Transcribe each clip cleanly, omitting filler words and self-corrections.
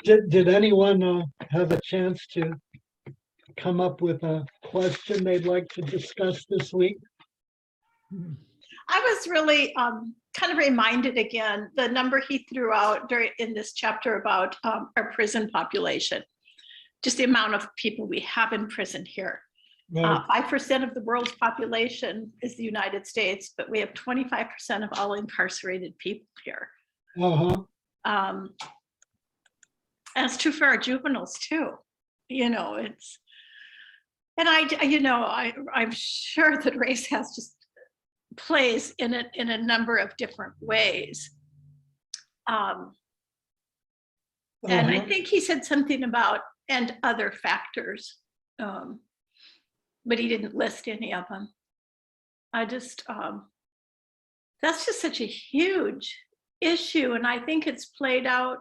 Did anyone have a chance to come up with a question they'd like to discuss this week? I was really kind of reminded again, the number he threw out in this chapter about our prison population, just the amount of people we have in prison here. Right. 5% of the world's population is the United States, but we have 25% of all incarcerated people here. Uh-huh. And it's true for our juveniles too. You know, it's, and I'm sure that race has just plays in it in a number of different ways. And I think he said something about and other factors, but he didn't list any of them. I just, that's just such a huge issue. And I think it's played out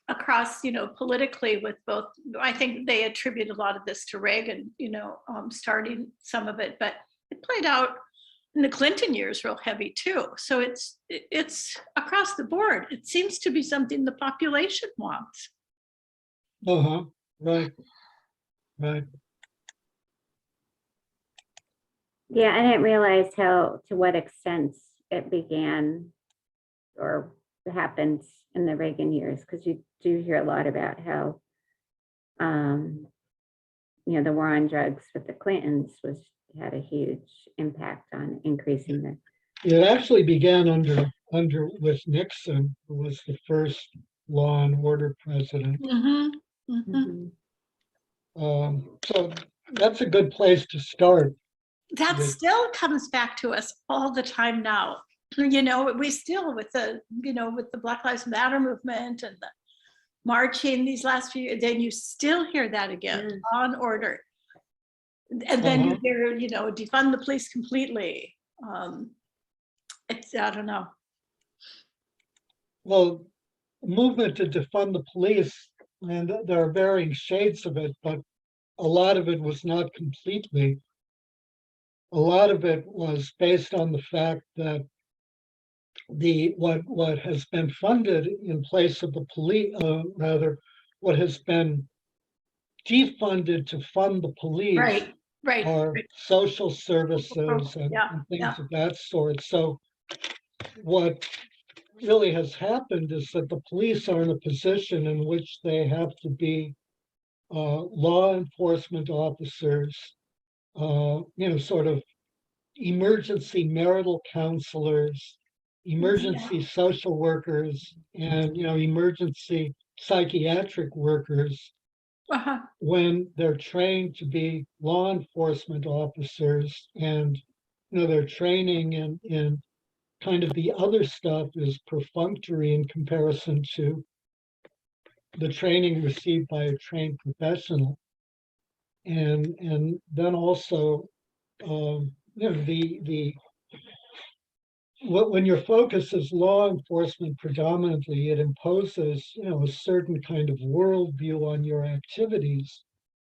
across, politically with both. I think they attribute a lot of this to Reagan, starting some of it, but it played out in the Clinton years real heavy too. So it's across the board. It seems to be something the population wants. Uh-huh. Right. Yeah, I didn't realize to what extent it began or happened in the Reagan years, because you do hear a lot about how, the war on drugs with the Clintons had a huge impact on increasing the. It actually began under with Nixon, who was the first law and order president. Mm-hmm. Mm-hmm. So that's a good place to start. That still comes back to us all the time now. We still with the Black Lives Matter movement and the marching these last few years, then you still hear that again, law and order. And then you hear, defund the police completely. It's, I don't know. Well, movement to defund the police, and there are varying shades of it, but a lot of it was not completely. A lot of it was based on the fact that what has been funded in place of the police, what has been defunded to fund the police, are social services and things of that sort. So what really has happened is that the police are in a position in which they have to be law enforcement officers, sort of emergency marital counselors, emergency social workers, and emergency psychiatric workers when they're trained to be law enforcement officers, and their training in kind of the other stuff is perfunctory in comparison to the training received by a trained professional. And then also when your focus is law enforcement predominantly, it imposes a certain kind of worldview on your activities,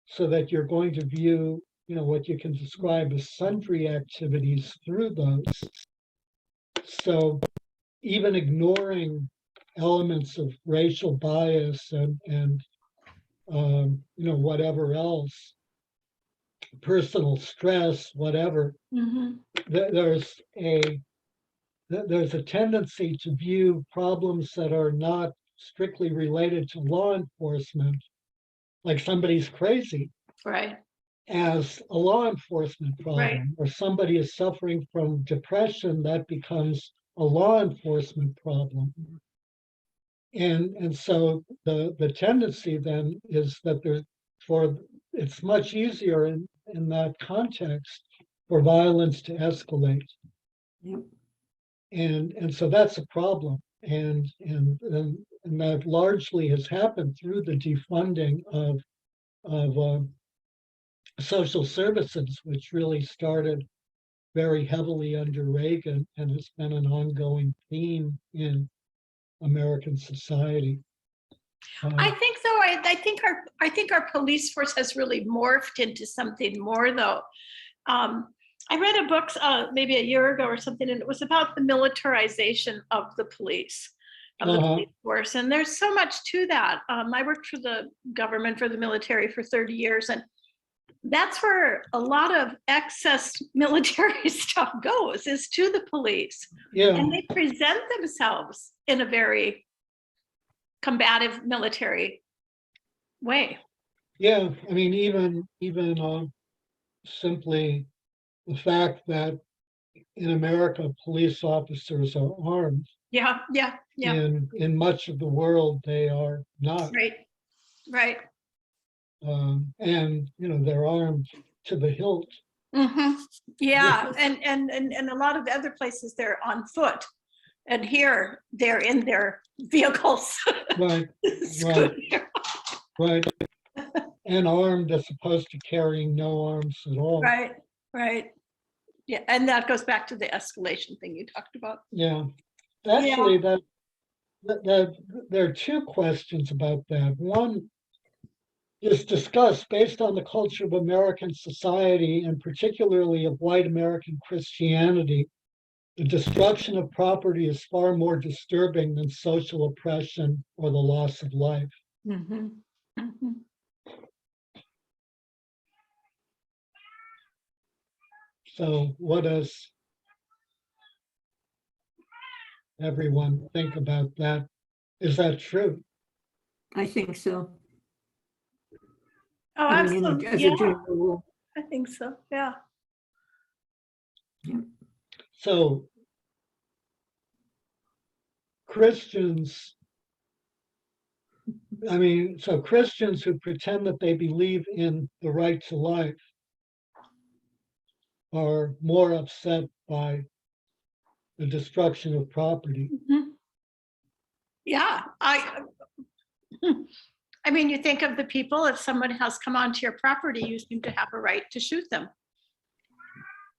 so that you're going to view what you can describe as sundry activities through those. So even ignoring elements of racial bias and whatever else, personal stress, whatever, there's a tendency to view problems that are not strictly related to law enforcement, like somebody's crazy, as a law enforcement problem, or somebody is suffering from depression, that becomes a law enforcement problem. And so the tendency then is that it's much easier in that context for violence to escalate. And so that's a problem. And that largely has happened through the defunding of social services, which really started very heavily under Reagan and has been an ongoing theme in American society. I think so. I think our police force has really morphed into something more, though. I read a book maybe a year ago or something, and it was about the militarization of the police. of the police force. And there's so much to that. I worked for the government, for the military for 30 years. And that's where a lot of excess military stuff goes, is to the police. Yeah. And they present themselves in a very combative military way. Yeah, I mean, even simply the fact that in America, police officers are armed. Yeah. In much of the world, they are not. Right. And they're armed to the hilt. Yeah, and a lot of the other places they're on foot, and here they're in their vehicles. Right. Right. And armed as opposed to carrying no arms at all. Right. Yeah, and that goes back to the escalation thing you talked about. Yeah. Actually, that there are two questions about that. One is discussed based on the culture of American society, and particularly of white American Christianity. The destruction of property is far more disturbing than social oppression or the loss of life. So what does everyone think about that? Is that true? I think so. Oh, I mean, absolutely. as a general rule. I think so. Yeah. So Christians who pretend that they believe in the right to life are more upset by the destruction of property. Yeah, I mean, you think of the people, if someone has come onto your property, you seem to have a right to shoot them.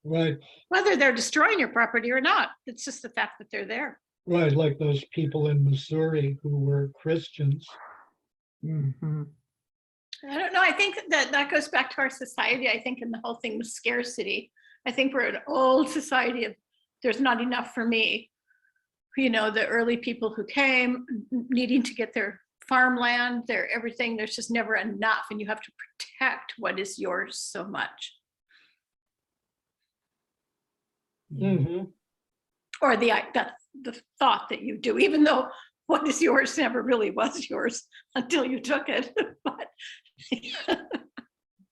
Right. Whether they're destroying your property or not, it's just the fact that they're there. Right, like those people in Missouri who were Christians. I don't know. I think that goes back to our society. I think in the whole thing with scarcity. I think we're an old society of there's not enough for me. The early people who came needing to get their farmland, their everything, there's just never enough, and you have to protect what is yours so much. Or the thought that you do, even though what is yours never really was yours until you took it. But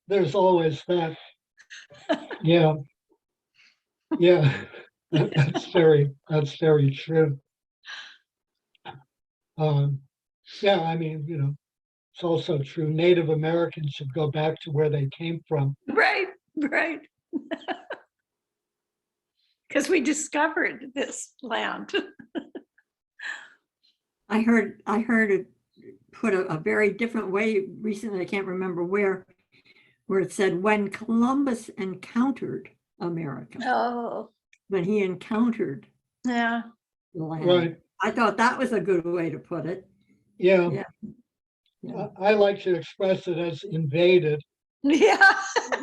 there's always that. Yeah. That's very true. Yeah, I mean, it's also true. Native Americans should go back to where they came from. Right. Because we discovered this land. I heard it put a very different way recently. I can't remember where it said, when Columbus encountered America. Oh. When he encountered the land. Right. I thought that was a good way to put it. Yeah. I like to express it as invaded. Yeah.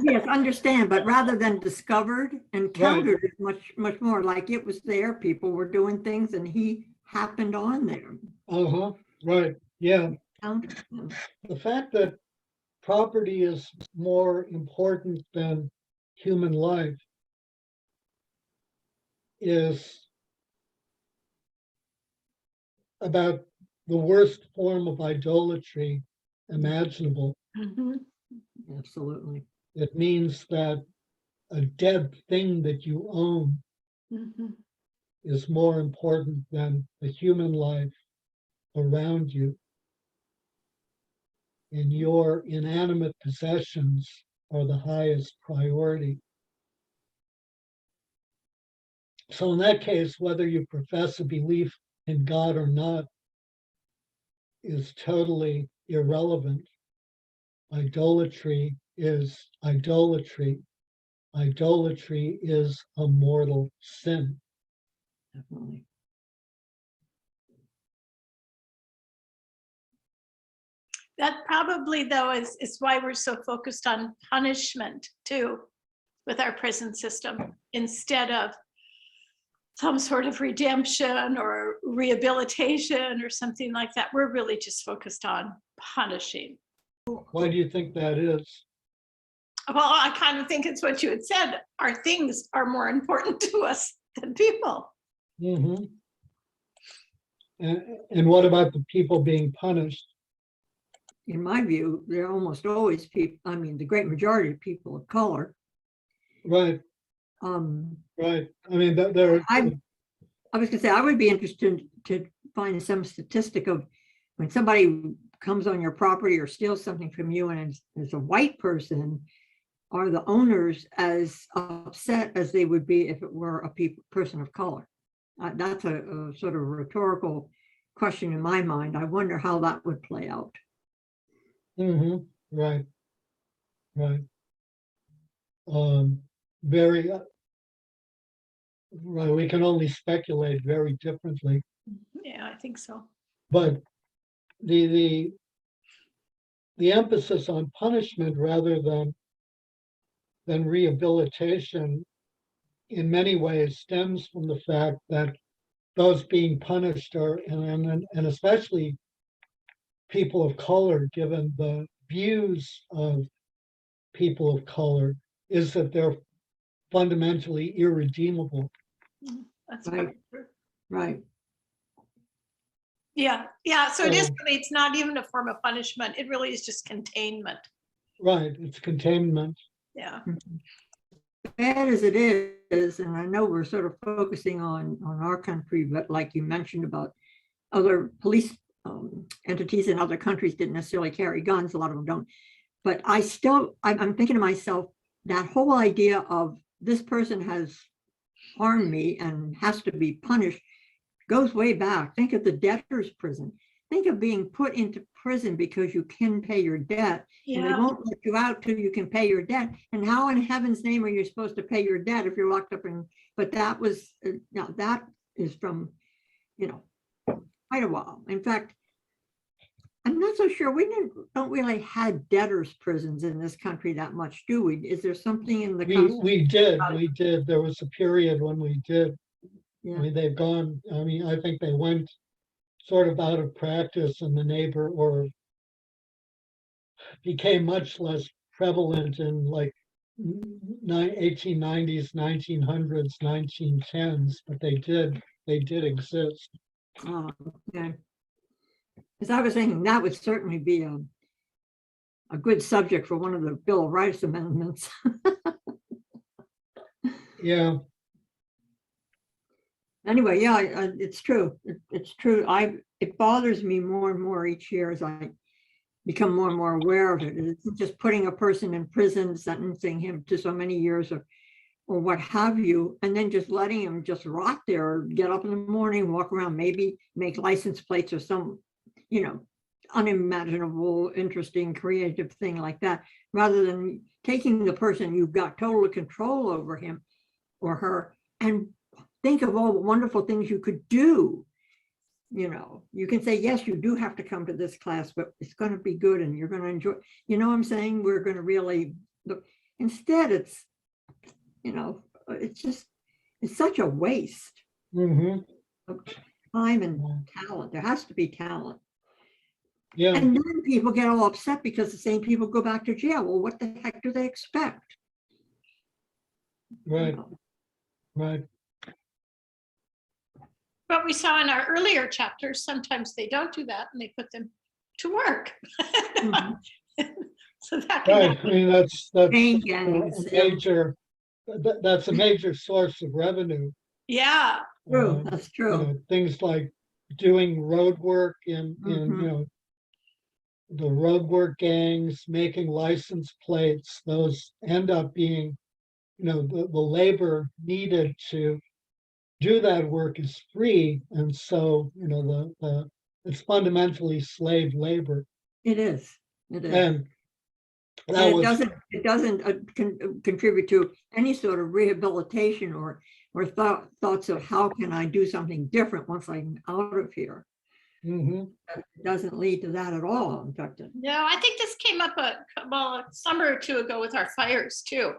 Yes, understand, but rather than discovered, encountered is much more like it was there. People were doing things and he happened on there. Right. Yeah. The fact that property is more important than human life is about the worst form of idolatry imaginable. Absolutely. It means that a dead thing that you own is more important than the human life around you. And your inanimate possessions are the highest priority. So in that case, whether you profess a belief in God or not is totally irrelevant. Idolatry is idolatry. Idolatry is a mortal sin. Definitely. That probably, though, is why we're so focused on punishment, too, with our prison system, instead of some sort of redemption or rehabilitation or something like that. We're really just focused on punishing. Why do you think that is? Well, I kind of think it's what you had said. Our things are more important to us than people. Mm-hmm. And what about the people being punished? In my view, they're almost always people, I mean, the great majority of people of color. Right, right. I mean, there. I was gonna say, I would be interested to find some statistic of when somebody comes on your property or steals something from you and it's a white person, are the owners as upset as they would be if it were a person of color? That's a sort of rhetorical question in my mind. I wonder how that would play out. Mm-hmm. Right, right. Very, right. We can only speculate very differently. Yeah, I think so. But the emphasis on punishment rather than rehabilitation in many ways stems from the fact that those being punished are, and especially people of color, given the views of people of color, is that they're fundamentally irredeemable. That's Right. true. Right. Yeah, yeah. So it is really, it's not even a form of punishment. It really is just containment. Right, it's containment. Yeah. Bad as it is, and I know we're sort of focusing on our country, but like you mentioned about other police entities in other countries didn't necessarily carry guns, a lot of them don't. But I'm thinking to myself, that whole idea of this person has harmed me and has to be punished goes way back. Think of the debtor's prison. Think of being put into prison because you can pay your debt, and they won't let you out till you can pay your debt. And how in heaven's name are you supposed to pay your debt if you're locked up in? But that was now that is from, you know, quite a while. In fact, I'm not so sure. We don't really have debtors' prisons in this country that much, do we? Is there something in the we did. There was a period when we did. Yeah. I mean, they've gone. I mean, I think they went sort of out of practice in the neighbor, or became much less prevalent in like 1890s, 1900s, 1910s, but they did exist. Okay. Because I was thinking that would certainly be a good subject for one of the Bill of Rights amendments. Yeah. Anyway, yeah, it's true. It's true. It bothers me more and more each year as I become more and more aware of it. It's just putting a person in prison, sentencing him to so many years or what have you, and then just letting him just rot there, or get up in the morning, walk around, maybe make license plates or some, you know, unimaginable, interesting, creative thing like that, rather than taking the person you've got total control over him or her and think of all the wonderful things you could do. You know, you can say, yes, you do have to come to this class, but it's going to be good and you're going to enjoy, you know what I'm saying? We're going to really look. Instead, it's, you know, it's such a waste of time and talent. There has to be talent. Yeah. And then people get all upset because the same people go back to jail. Well, what the heck do they expect? Right. You know? Right. But we saw in our earlier chapters, sometimes they don't do that and they put them to work. So that can right. I mean, that's a major. That's a major source of revenue. Yeah. True. That's true. You know, things like doing road work in you know, the road work gangs, making license plates. Those end up being, you know, the labor needed to do that work is free, and so, you know, it's fundamentally slave labor. It is. It is. And it doesn't contribute to any sort of rehabilitation or thoughts of how can I do something different once I'm out of here. It doesn't lead to that at all. In fact, no, I think this came up a summer or two ago with our fires too.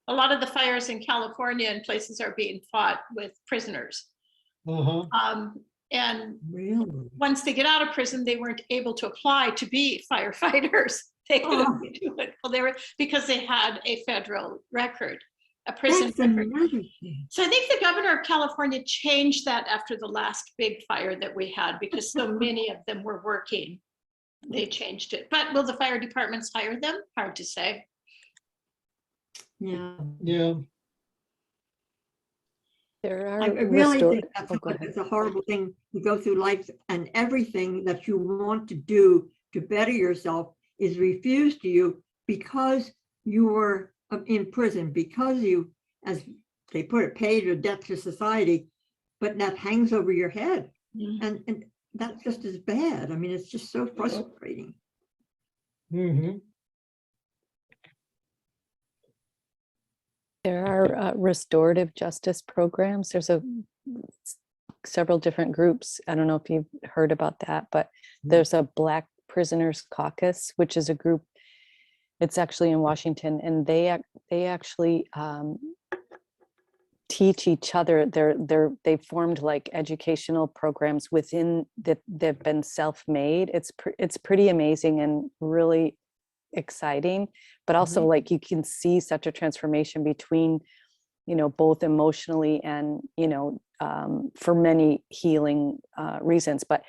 a lot of the fires in California and places are being fought with prisoners. And Really? once they get out of prison, they weren't able to apply to be firefighters. They couldn't do it. Well, they were, because they had a federal record, a prison record. So I think the governor of California changed that after the last big fire that we had, because so many of them were working. They changed it. But will the fire departments hire them? Hard to say. Yeah. Yeah. There are I really think it's a horrible thing to go through life, and everything that you want to do to better yourself is refused to you because you were in prison, because you, as they put it, paid your debt to society, but that hangs over your head. And that's just as bad. I mean, it's just so frustrating. There are restorative justice programs. There's several different groups. I don't know if you've heard about that, but there's a Black Prisoners Caucus, which is a group. It's actually in Washington, and they actually teach each other. They've formed like educational programs within that. They've been self-made. It's pretty amazing and really exciting, but also like you can see such a transformation between, both emotionally and, for many healing reasons. But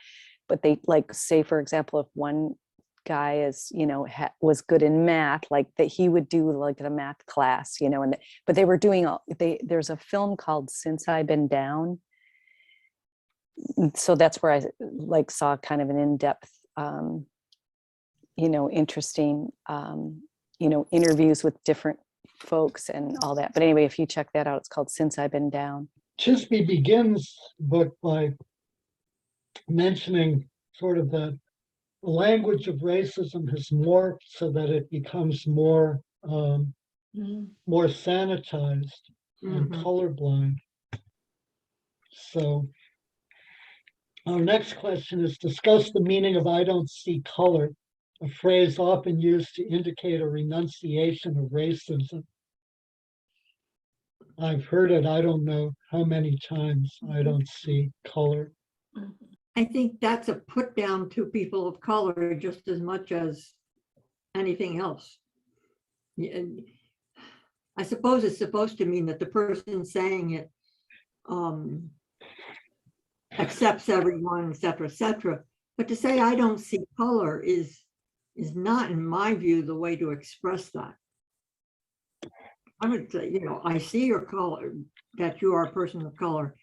they, like, say, for example, if one guy is, was good in math, like that he would do like a math class, but they were doing there's a film called Since I've Been Down. So that's where I like saw kind of an in-depth interesting, interviews with different folks and all that. But anyway, if you check that out, it's called Since I've Been Down. Tisby begins the book by mentioning sort of the language of racism has morphed so that it becomes more sanitized and colorblind. So our next question is, discuss the meaning of "I don't see color," a phrase often used to indicate a renunciation of racism. I've heard it, I don't know how many times. I don't see color. I think that's a put down to people of color just as much as anything else. I suppose it's supposed to mean that the person saying it accepts everyone, et cetera. But to say I don't see color is not, in my view, the way to express that. I would say, I see your color, that you are a person of color.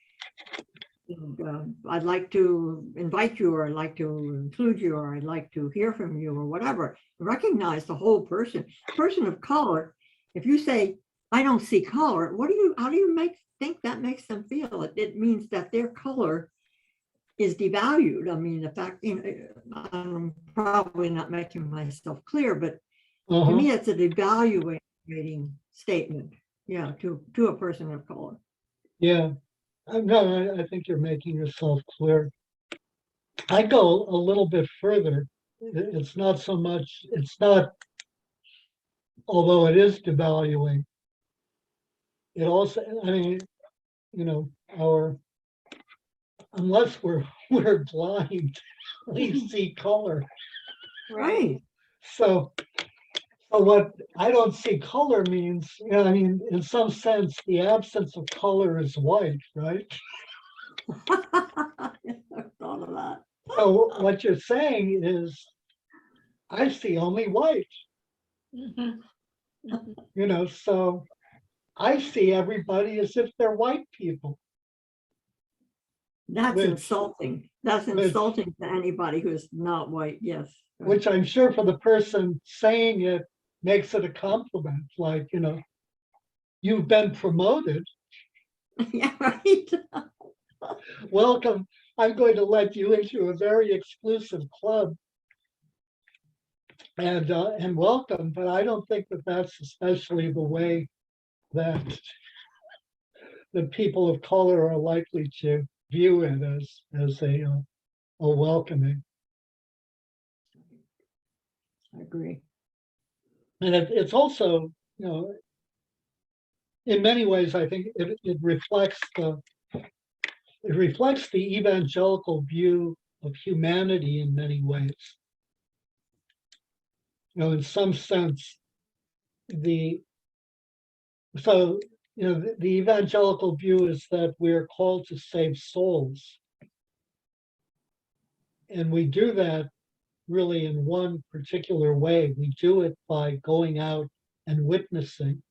And, I'd like to invite you, or I'd like to include you, or I'd like to hear from you, or whatever. Recognize the whole person. Person of color, if you say, I don't see color, how do you think that makes them feel? It means that their color is devalued. I mean, the fact, I'm probably not making myself clear, but to me, it's a devaluating statement, to a person of color. Yeah, no, I think you're making yourself clear. I go a little bit further. It's not so much, although it is devaluing, it also, I mean, unless we're blind, we see color. Right. So what I don't see color means, I mean, in some sense, the absence of color is white, right? I thought of that. So what you're saying is, I see only white. So I see everybody as if they're white people. That's insulting. That's insulting to anybody who's not white. Yes. Which I'm sure for the person saying it makes it a compliment. Like, you've been promoted. Yeah, right. Welcome. I'm going to let you into a very exclusive club. And welcome, but I don't think that that's especially the way that the people of color are likely to view it as a welcoming. I agree. And it's also, in many ways, I think it reflects the evangelical view of humanity in many ways. You know, in some sense, the evangelical view is that we're called to save souls. And we do that really in one particular way. We do it by going out and witnessing.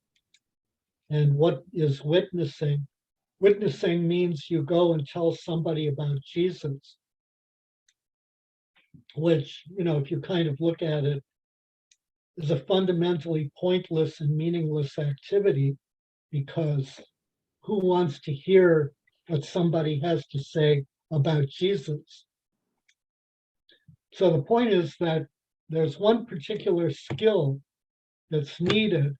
And what is witnessing? Witnessing means you go and tell somebody about Jesus, which, you know, if you kind of look at it, is a fundamentally pointless and meaningless activity, because who wants to hear what somebody has to say about Jesus? So the point is that there's one particular skill that's needed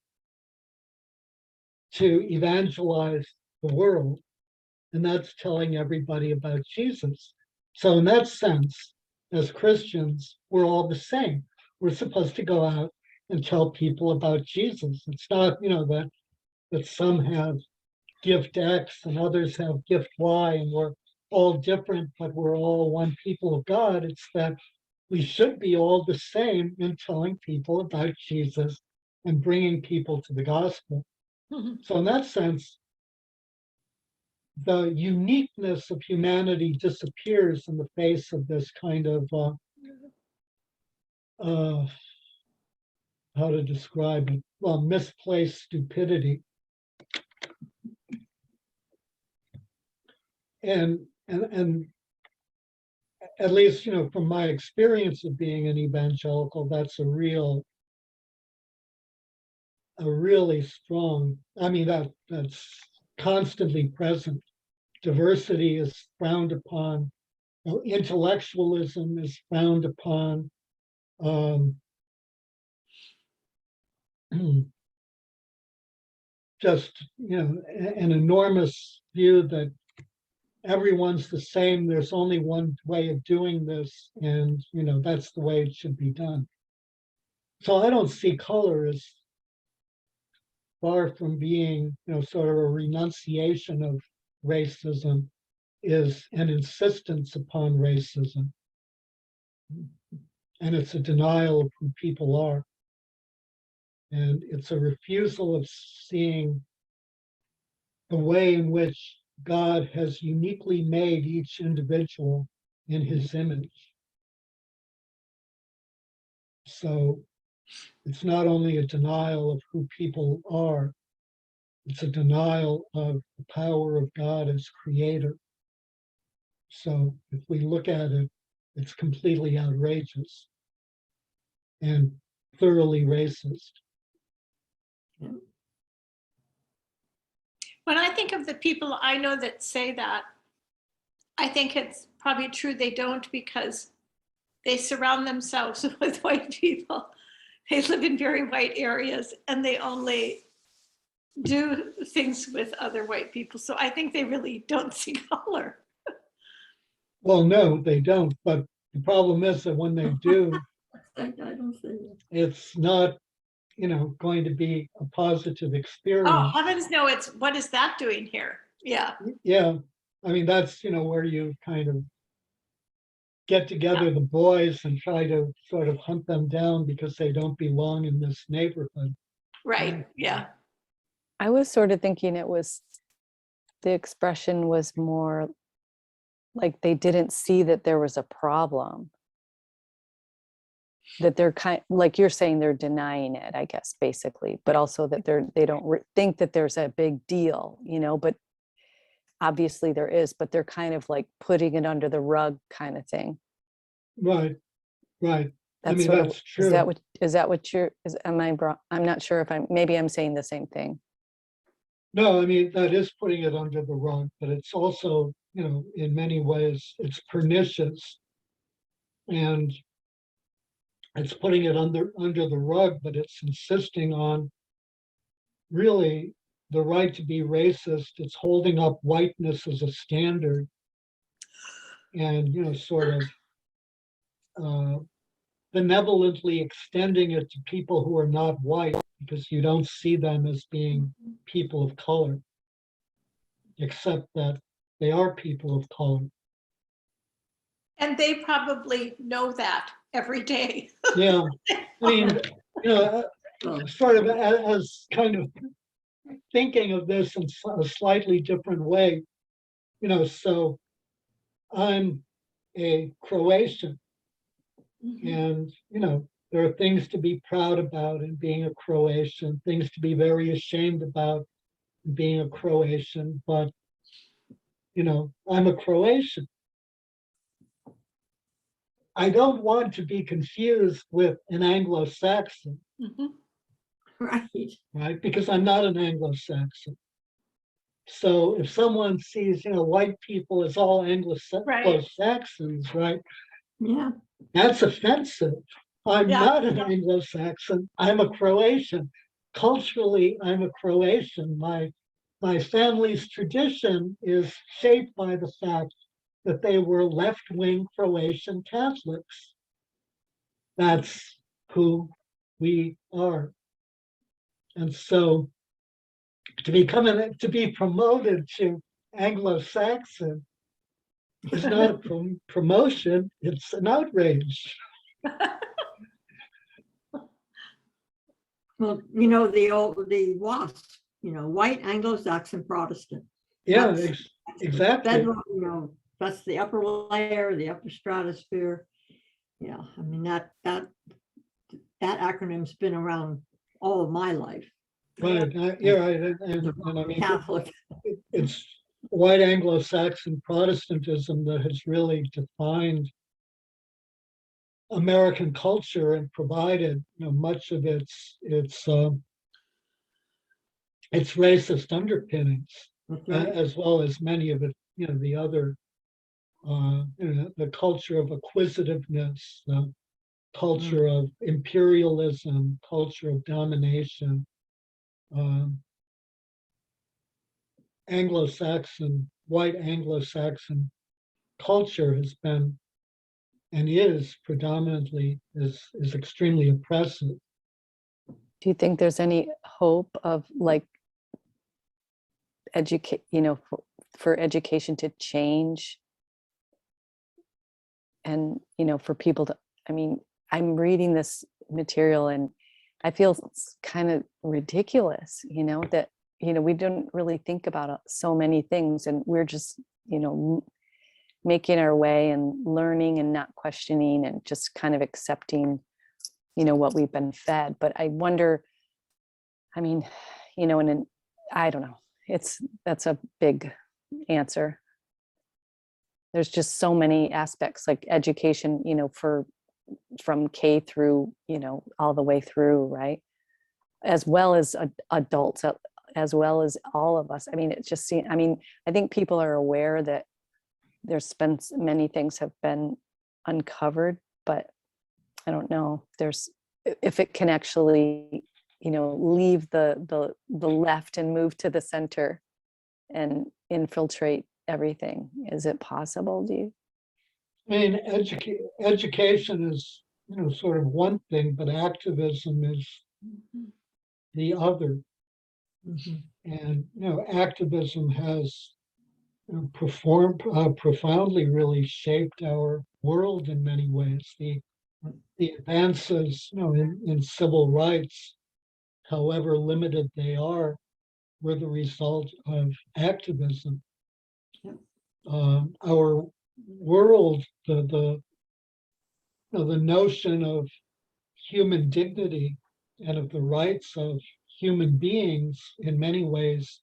to evangelize the world, and that's telling everybody about Jesus. So in that sense, as Christians, we're all the same. We're supposed to go out and tell people about Jesus. It's not, you know, that some have gift X and others have gift Y, and we're all different, but we're all one people of God. It's that we should be all the same in telling people about Jesus and bringing people to the gospel. So in that sense, the uniqueness of humanity disappears in the face of this kind of, how to describe it? Well, misplaced stupidity. And at least, you know, from my experience of being an evangelical, that's a really strong, I mean, that's constantly present. Diversity is frowned upon. Intellectualism is frowned upon. Just, you know, an enormous view that everyone's the same. There's only one way of doing this, and, you know, that's the way it should be done. So I don't see color as far from being, you know, sort of a renunciation of racism, is an insistence upon racism. And it's a denial of who people are. And it's a refusal of seeing the way in which God has uniquely made each individual in his image. So it's not only a denial of who people are, it's a denial of the power of God as creator. So if we look at it, it's completely outrageous and thoroughly racist. When I think of the people I know that say that, I think it's probably true they don't, because they surround themselves with white people. They live in very white areas and they only do things with other white people. So I think they really don't see color. Well, no, they don't. But the problem is that when they do, I don't see that. it's not, you know, going to be a positive experience. Oh, heavens no, it's, what is that doing here? Yeah. Yeah. I mean, that's, you know, where you kind of get together the boys and try to sort of hunt them down because they don't belong in this neighborhood. Right. Yeah. I was sort of thinking the expression was more like they didn't see that there was a problem. That they're like you're saying, they're denying it, I guess, basically, but also that they don't think that there's a big deal, you know, but obviously there is, but they're kind of like putting it under the rug kind of thing. Right. That's I mean, that's true. Is that what am I wrong? I'm not sure if maybe I'm saying the same thing. No, I mean, that is putting it under the rug, but it's also, you know, in many ways, it's pernicious. And it's putting it under the rug, but it's insisting on really the right to be racist. It's holding up whiteness as a standard, and, you know, sort of benevolently extending it to people who are not white because you don't see them as being people of color, except that they are people of color. And they probably know that every day. Yeah, I mean, sort of as kind of thinking of this in a slightly different way, so I'm a Croatian, and, there are things to be proud about in being a Croatian, things to be very ashamed about in being a Croatian, but, I'm a Croatian. I don't want to be confused with an Anglo-Saxon, right? Because I'm not an Anglo-Saxon. So if someone sees, white people as all Anglo-Saxons, right? Yeah. That's offensive. I'm Yeah. not an Anglo-Saxon. I'm a Croatian. Culturally, I'm a Croatian. My family's tradition is shaped by the fact that they were left-wing Croatian Catholics. That's who we are. And so to be promoted to Anglo-Saxon is not a promotion, it's an outrage. Well, the WASP, white Anglo-Saxon Protestant. Yeah, That's exactly. Federal, that's the upper layer, the upper stratosphere. Yeah, I mean, that acronym's been around all of my life. Right, you're right. And I mean, Catholic. it's white Anglo-Saxon Protestantism that has really defined American culture and provided, much of its racist underpinnings, Right. as well as many of it, the other, the culture of acquisitiveness, the culture of imperialism, culture of domination. Anglo-Saxon, white Anglo-Saxon culture has been and is predominantly is extremely oppressive. Do you think there's any hope of like for education to change and, for people to, I mean, I'm reading this material and I feel it's kind of ridiculous, that, we don't really think about so many things and we're just, making our way and learning and not questioning and just kind of accepting, what we've been fed. But I wonder, I mean, and I don't know, that's a big answer. There's just so many aspects like education, from K through, all the way through, right? As well as adults, as well as all of us. I mean, it just seems, I think people are aware that there's been many things have been uncovered, but I don't know if it can actually, leave the left and move to the center and infiltrate everything. Is it possible, do you? I mean, education is, sort of one thing, but activism is the other. And, activism has profoundly really shaped our world in many ways. The advances, in civil rights, however limited they are, were the result of activism. Our world, the notion of human dignity and of the rights of human beings, in many ways,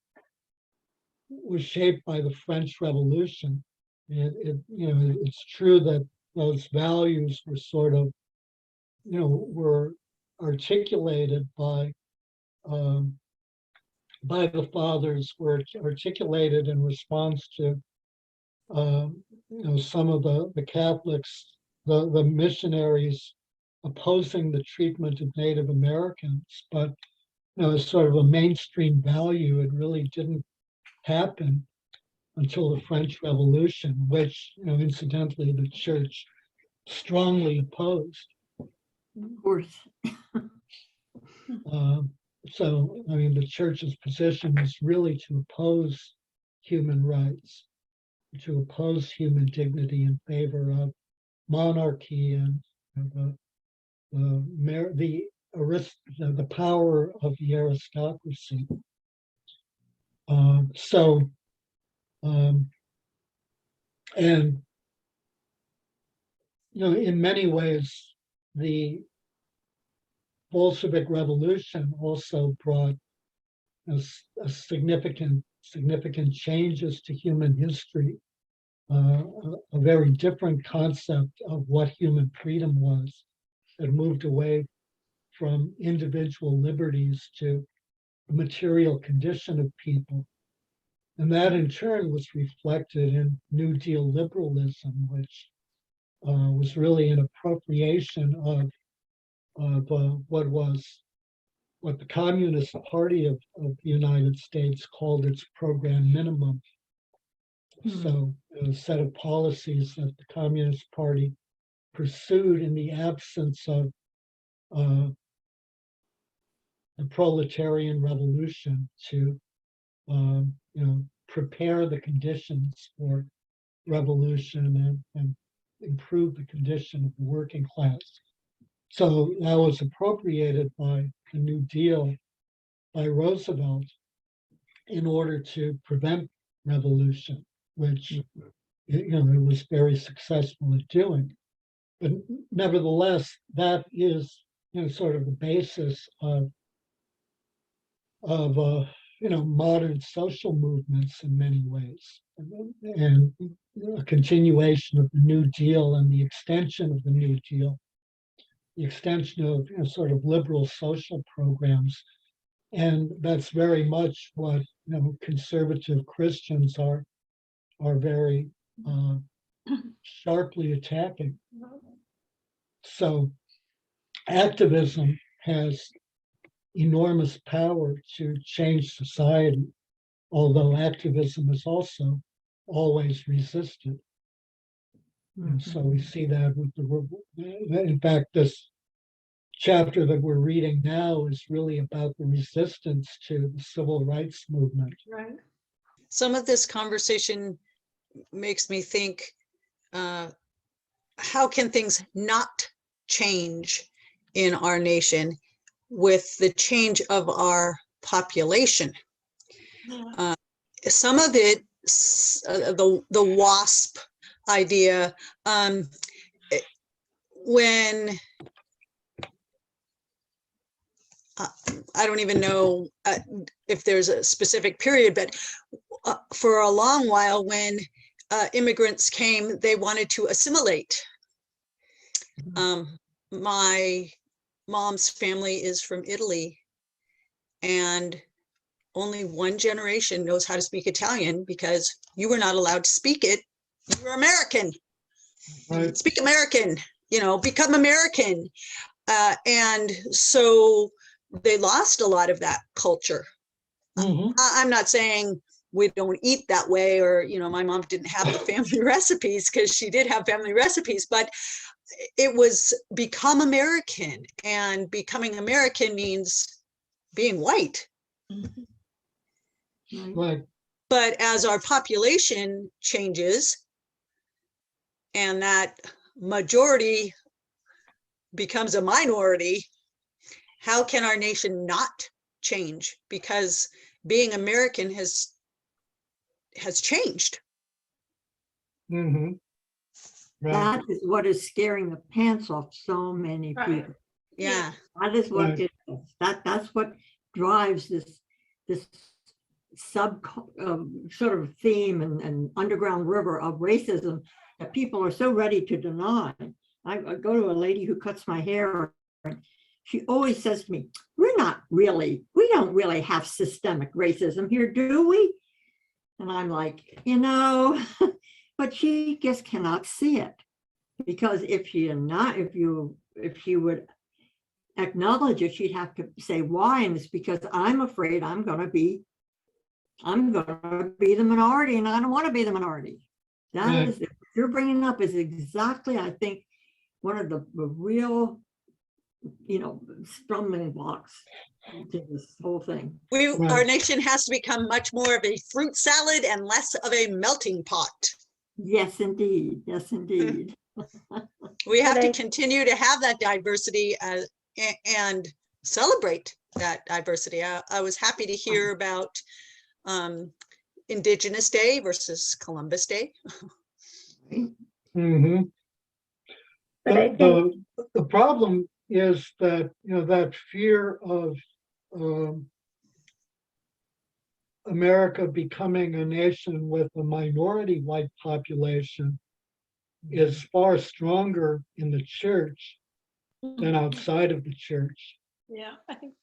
was shaped by the French Revolution. It's true that those values were sort of, were articulated by the fathers, were articulated in response to, some of the Catholics, the missionaries opposing the treatment of Native Americans, but as sort of a mainstream value, it really didn't happen until the French Revolution, which, incidentally, the church strongly opposed. Of course. So, I mean, the church's position is really to oppose human rights, to oppose human dignity in favor of monarchy and the power of the aristocracy. And in many ways, the Bolshevik Revolution also brought a significant changes to human history, a very different concept of what human freedom was. It moved away from individual liberties to the material condition of people. And that in turn was reflected in New Deal liberalism, which was really an appropriation of what the Communist Party of the United States called its program minimum. So a set of policies that the Communist Party pursued in the absence of the proletarian revolution to prepare the conditions for revolution and improve the condition of the working class. So that was appropriated by the New Deal by Roosevelt in order to prevent revolution, which it was very successful at doing. But nevertheless, that is sort of the basis of modern social movements in many ways, and a continuation of the New Deal and the extension of the New Deal, the extension of sort of liberal social programs. And that's very much what conservative Christians are very sharply attacking. So activism has enormous power to change society, although activism is also always resisted. And so we see that with in fact, this chapter that we're reading now is really about the resistance to the civil rights movement. Right. Some of this conversation makes me think, how can things not change in our nation with the change of our population? Some of it, the WASP idea, when I don't even know if there's a specific period, but for a long while when immigrants came, they wanted to assimilate. My mom's family is from Italy, and only one generation knows how to speak Italian because you were not allowed to speak it. You were American. Right. Speak American, become American. And so they lost a lot of that culture. I'm not saying we don't eat that way, or, my mom didn't have the family recipes, because she did have family recipes, but it was become American, and becoming American means being white. Right. But as our population changes and that majority becomes a minority, how can our nation not change? Because being American has changed. Right. That is what is scaring the pants off so many people. Yeah. That is what Right. it is. That's what drives this sort of theme and underground river of racism that people are so ready to deny. I go to a lady who cuts my hair, and she always says to me, we don't really have systemic racism here, do we? And I'm like, but she just cannot see it, because if she would acknowledge it, she'd have to say why. And it's because I'm afraid I'm going to be the minority, and I don't want to be the minority. That is what you're bringing up is exactly, I think, one of the real stumbling blocks to this whole thing. Our Right. nation has to become much more of a fruit salad and less of a melting pot. Yes, indeed. Yes, indeed. We have to But continue to have that diversity and celebrate that diversity. I was happy to hear about Indigenous Day versus Columbus Day. Mhm. But I think, The problem is that, that fear of um, America becoming a nation with a minority white population is far stronger in the church than outside of the church. Yeah, I think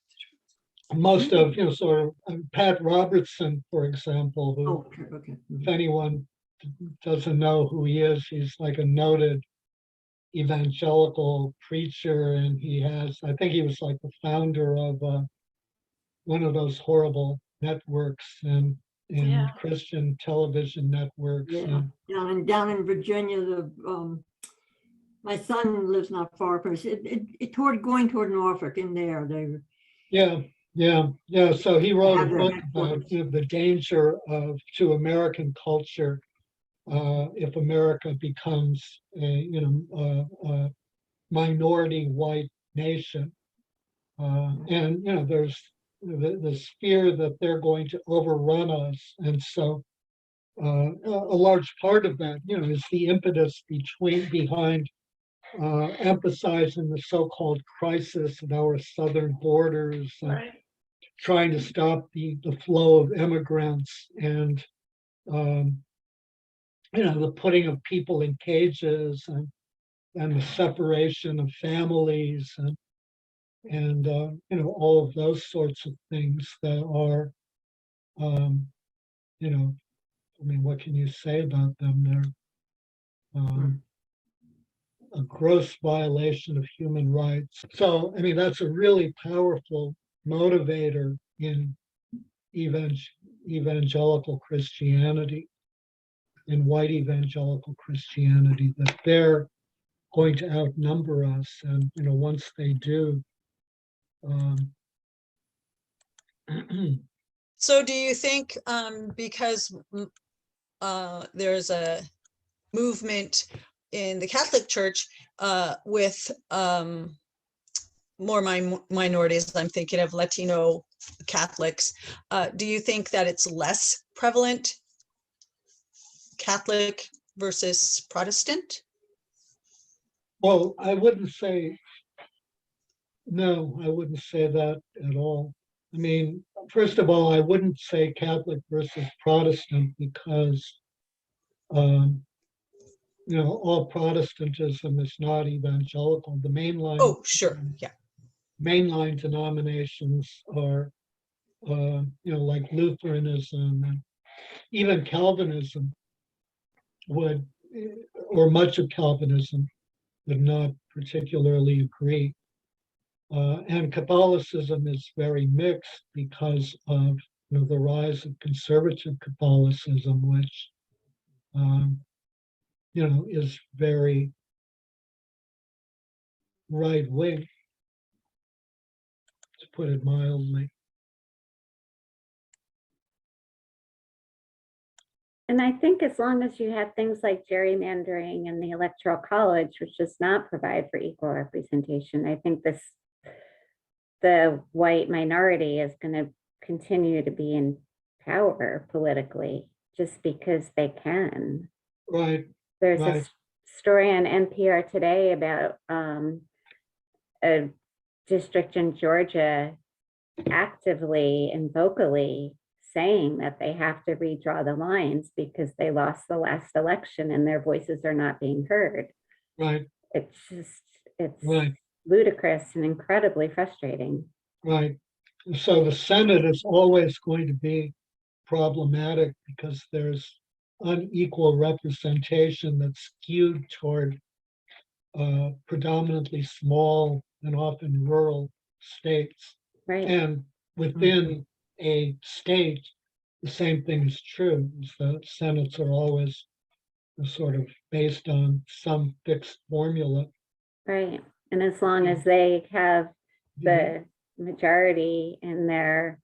Most of, sort of Pat Robertson, for example, who, Oh, okay. if anyone doesn't know who he is, he's like a noted evangelical preacher, and I think he was like the founder of one of those horrible networks and in Yeah. Christian television networks. Yeah, down in Virginia, my son lives not far from us. Going toward Norfolk in there. Yeah. So he wrote a Have their book headquarters. about the danger to American culture if America becomes a minority white nation. And there's this fear that they're going to overrun us, and so a large part of that, is the impetus behind emphasizing the so-called crisis of our southern borders, right. trying to stop the flow of immigrants, and um, the putting of people in cages, and the separation of families, and all of those sorts of things that are, I mean, what can you say about them? They're a gross violation of human rights. So, I mean, that's a really powerful motivator in evangelical Christianity, in white evangelical Christianity, that they're going to outnumber us. And, once they do, um, So do you think because there's a movement in the Catholic Church with more minorities, I'm thinking of Latino Catholics, do you think that it's less prevalent, Catholic versus Protestant? well, I wouldn't say that at all. I mean, first of all, I wouldn't say Catholic versus Protestant because, all Protestantism is not evangelical. The Oh, sure. Yeah. mainline denominations are, like Lutheranism, and even Calvinism would, or much of Calvinism would not particularly agree. And Catholicism is very mixed because of the rise of conservative Catholicism, which is very right wing, to put it mildly. and I think as long as you have things like gerrymandering and the Electoral College, which does not provide for equal representation, I think the white minority is going to continue to be in power politically just because they can. Right. There's Right. a story on NPR today about a district in Georgia actively and vocally saying that they have to redraw the lines because they lost the last election and their voices are not being heard. Right. It's Right. ludicrous and incredibly frustrating. Right. So the Senate is always going to be problematic because there's unequal representation that's skewed toward predominantly small and often rural states. Right. And within a state, the same thing is true. Is that senates are always sort of based on some fixed formula. Right. And as long as they have the majority in their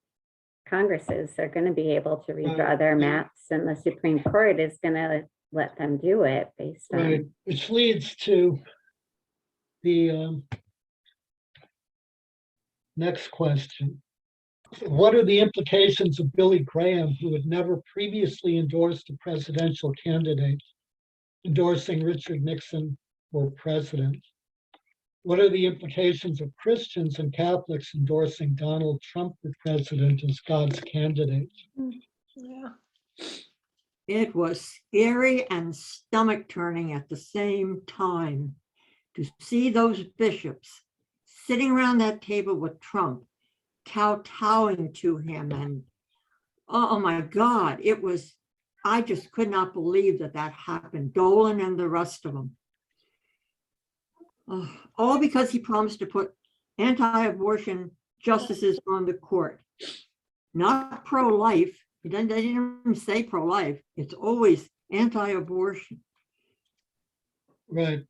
Congresses, they're going to be able to redraw their maps, and the Supreme Court is going to let them do it based Right, on. which leads to the next question. What are the implications of Billy Graham, who had never previously endorsed a presidential candidate, endorsing Richard Nixon for president? What are the implications of Christians and Catholics endorsing Donald Trump for president as God's candidate? Yeah. It was scary and stomach turning at the same time to see those bishops sitting around that table with Trump, kowtowing to him. And oh my God, it was, I just could not believe that that happened. Dolan and the rest of them. All because he promised to put anti-abortion justices on the court. Not pro-life. They didn't even say pro-life. It's always anti-abortion. Right.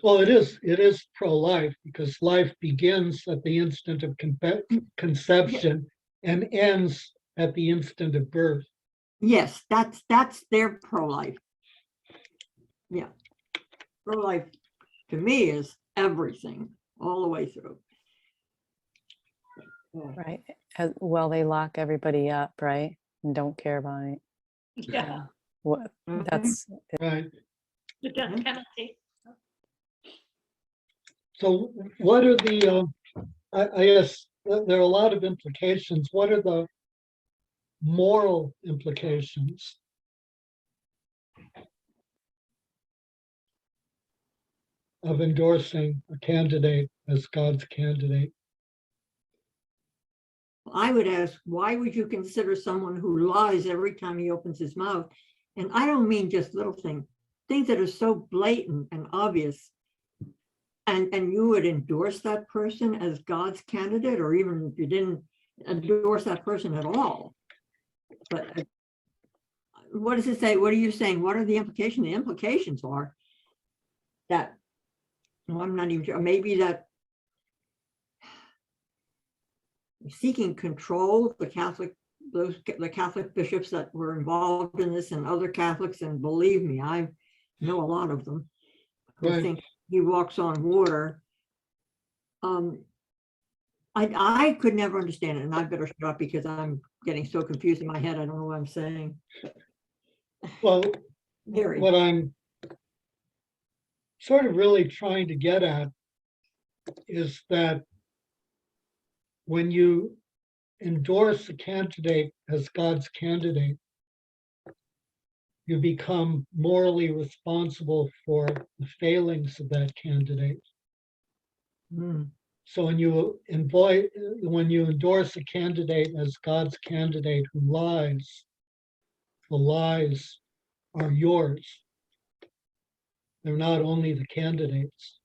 Well, it is pro-life because life begins at the instant of conception and ends at the instant of birth. Yes, that's their pro-life. Yeah. Pro-life to me is everything all the way through. Right. Well, they lock everybody up, right? And don't care about it. Yeah. What that's Right. The death penalty. So what are the, I guess there are a lot of implications. What are the moral implications? Of endorsing a candidate as God's candidate? I would ask, why would you consider someone who lies every time he opens his mouth? And I don't mean just little things that are so blatant and obvious. And you would endorse that person as God's candidate, or even if you didn't endorse that person at all. But what does it say? What are you saying? What are the implications? The implications are that, well, I'm not even sure, maybe that seeking control, the Catholic bishops that were involved in this and other Catholics, and believe me, I know a lot of them who Right. think he walks on water. I could never understand it, and I better shut up because I'm getting so confused in my head. I don't know what I'm saying. Well, Mary. what I'm sort of really trying to get at is that when you endorse a candidate as God's candidate, you become morally responsible for the failings of that candidate. So when you endorse a candidate as God's candidate who lies, the lies are yours. They're not only the candidates.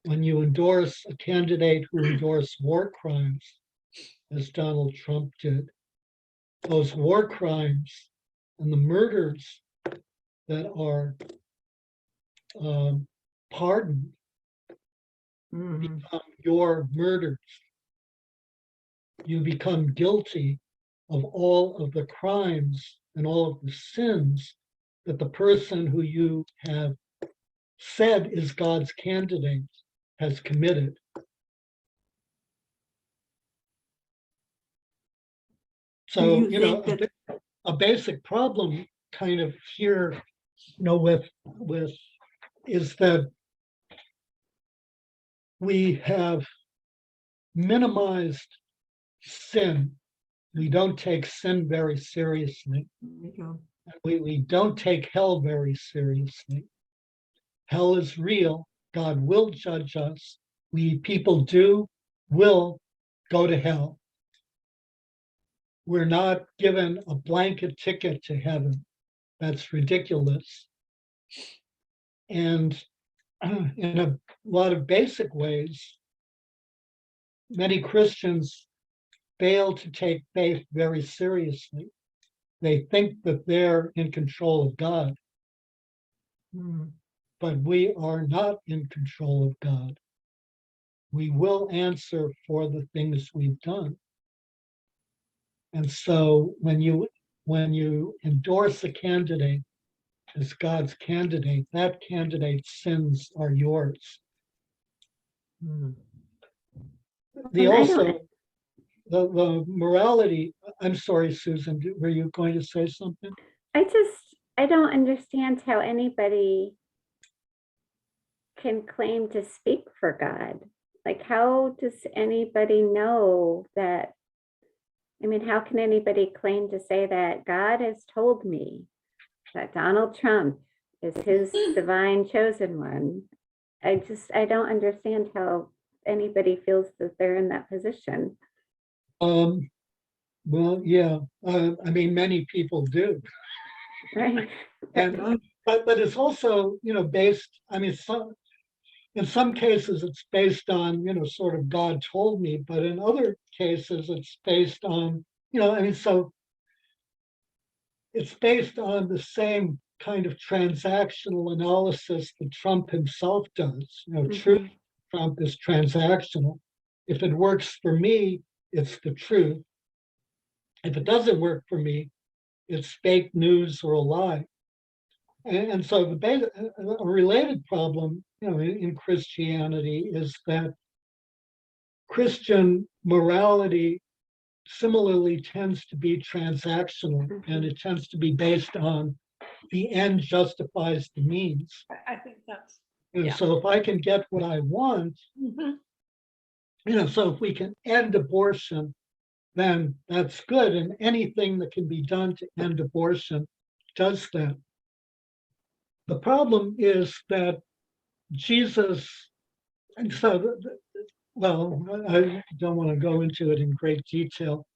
When you endorse a candidate who endorsed war crimes, as Donald Trump did, those war crimes and the murders that are pardoned become your murders. You become guilty of all of the crimes and all of the sins that the person who you have said is God's candidate has committed. So, a basic problem kind of here, with is that we have minimized sin. We don't take sin very seriously. We don't take hell very seriously. Hell is real. God will judge us. People will go to hell. We're not given a blanket ticket to heaven. That's ridiculous. And in a lot of basic ways, many Christians fail to take faith very seriously. They think that they're in control of God. but we are not in control of God. We will answer for the things we've done. And so when you endorse a candidate as God's candidate, that candidate's sins are yours. The also the morality. I'm sorry, Susan, were you going to say something? I don't understand how anybody can claim to speak for God. Like, how does anybody know that? I mean, how can anybody claim to say that God has told me that Donald Trump is his divine chosen one? I don't understand how anybody feels that they're in that position. Well, yeah, I mean, many people do. Right. And but it's also, based, I mean, in some cases it's based on, sort of God told me, but in other cases it's based on, I mean, so it's based on the same kind of transactional analysis that Trump himself does. Truth, Trump is transactional. If it works for me, it's the truth. If it doesn't work for me, it's fake news or a lie. And so a related problem, in Christianity is that Christian morality similarly tends to be transactional, and it tends to be based on the end justifies the means. I think that's. And Yeah. so if I can get what I want, so if we can end abortion, then that's good. And anything that can be done to end abortion does that. The problem is that Jesus, and so, well, I don't want to go into it in great detail.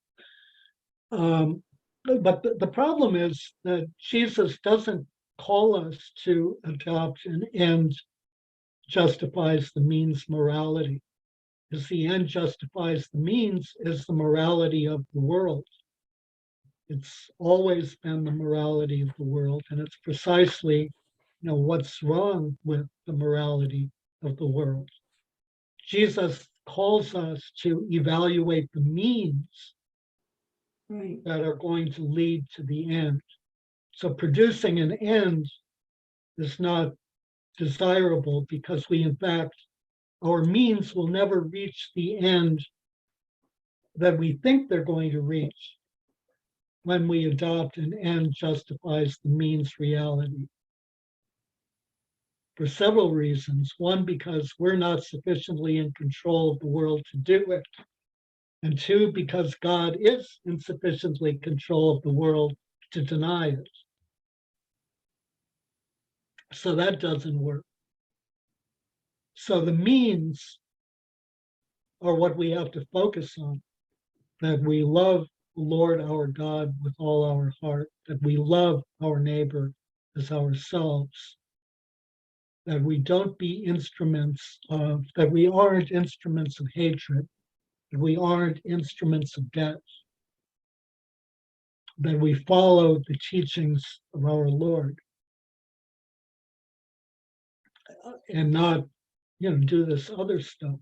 But the problem is that Jesus doesn't call us to adopt an end justifies the means morality. Because the end justifies the means is the morality of the world. It's always been the morality of the world, and it's precisely, what's wrong with the morality of the world. Jesus calls us to evaluate the means that are going to lead to the end. So producing an end is not desirable because we, in fact, our means will never reach the end that we think they're going to reach when we adopt an end justifies the means reality. For several reasons. One, because we're not sufficiently in control of the world to do it. And two, because God is in sufficiently control of the world to deny it. So that doesn't work. So the means are what we have to focus on. That we love the Lord our God with all our heart, that we love our neighbor as ourselves, that we don't be instruments of, that we aren't instruments of hatred, that we aren't instruments of death, that we follow the teachings of our Lord and not, do this other stuff.